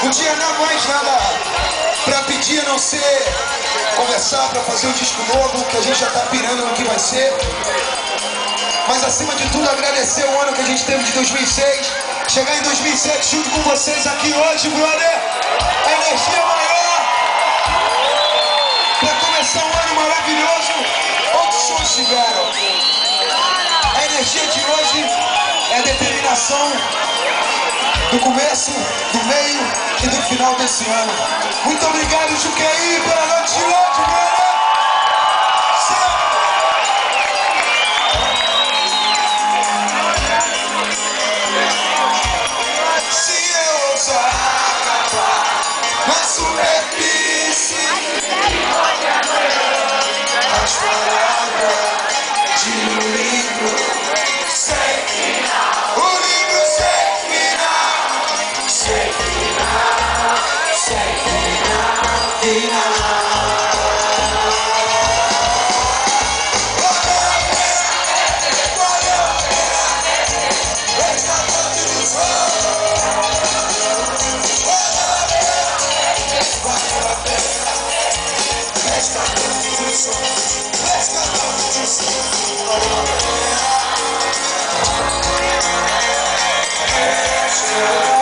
Não tinha mais nada pra pedir a não ser conversar pra fazer um disco novo, que a gente já tá pirando no que vai ser. Mas acima de tudo agradecer o ano que a gente teve de 2006. Chegar em 2007 junto com vocês aqui hoje, brother. A energia maior. Pra começar um ano maravilhoso. Outros shows tiveram. A energia de hoje é a determinação do começo, do meio e do final desse ano. Muito obrigado, Juqueí, pela noite de hoje, brother. Na superfície as palavras de um livro sem final. O livro sem final. Sem final. Sem final. Final. Let's go.